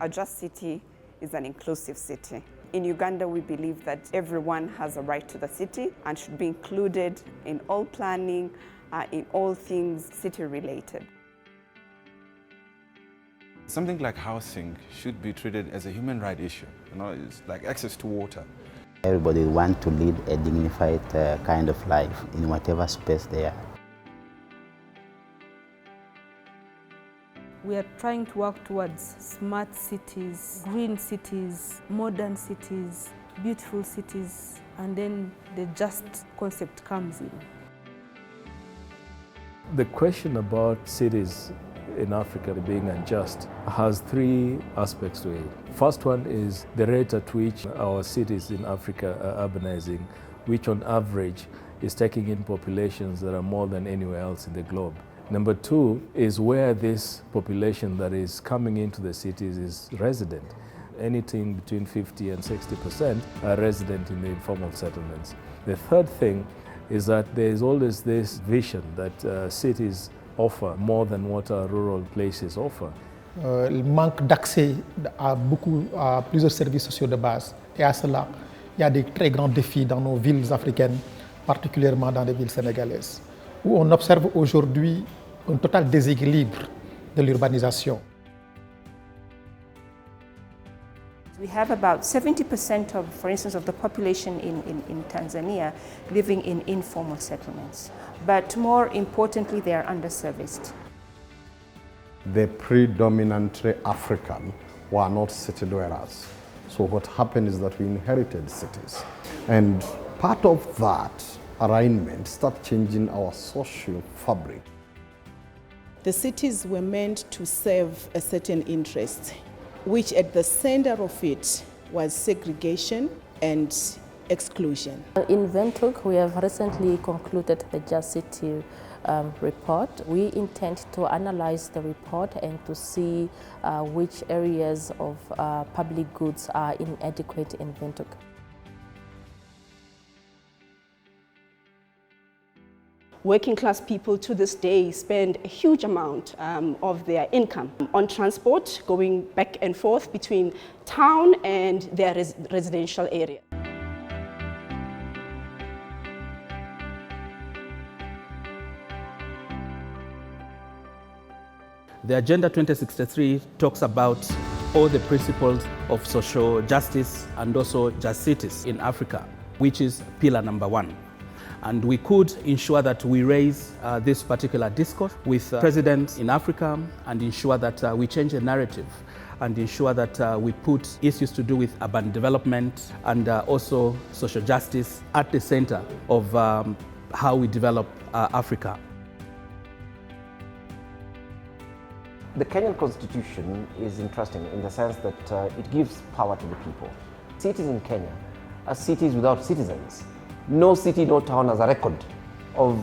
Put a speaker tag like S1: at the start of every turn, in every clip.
S1: A just city is an inclusive city. In Uganda, we believe that everyone has a right to the city and should be included in all planning, in all things city-related.
S2: Something like housing should be treated as a human right issue. It's like access to water.
S3: Everybody wants to lead a dignified kind of life in whatever space they are.
S4: We are trying to work towards smart cities, green cities, modern cities, beautiful cities, and then the just concept comes in.
S5: The question about cities in Africa being unjust has three aspects to it. First one is the rate at which our cities in Africa are urbanizing, which on average is taking in populations that are more than anywhere else in the globe. Number two is where this population that is coming into the cities is resident. Anything between 50 and 60% are resident in the informal settlements. The third thing is that there is always this vision that cities offer more than what our rural places offer.
S6: Le manque d'accès à plusieurs services sociaux de base. Et à cela, il y a des très grands défis dans nos villes africaines, particulièrement dans les villes sénégalaises, où on observe aujourd'hui un total déséquilibre de l'urbanisation.
S7: We have about 70% of, for instance, of the population in Tanzania living in informal settlements. But more importantly, they are underserviced.
S8: The predominantly African were not city dwellers. So what happened is that we inherited cities. And part of that alignment started changing our social fabric.
S9: The cities were meant to serve a certain interest, which at the center of it was segregation and exclusion.
S10: In Windhoek, we have recently concluded the Just City report. We intend to analyze the report and to see which areas of public goods are inadequate in Windhoek.
S11: Working class people to this day spend a huge amount of their income on transport, going back and forth between town and their residential area.
S12: The Agenda 2063 talks about all the principles of social justice and also just cities in Africa, which is pillar number one. And we could ensure that we raise this particular discourse with presidents in Africa and ensure that we change the narrative and ensure that we put issues to do with urban development and also social justice at the center of how we develop Africa.
S13: The Kenyan constitution is interesting in the sense that it gives power to the people. Cities in Kenya are cities without citizens. No city, no town has a record of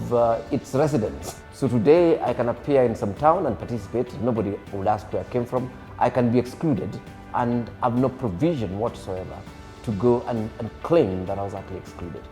S13: its residents. So today I can appear in some town and participate. Nobody will ask where I came from. I can be excluded and have no provision whatsoever to go and claim that I was actually excluded.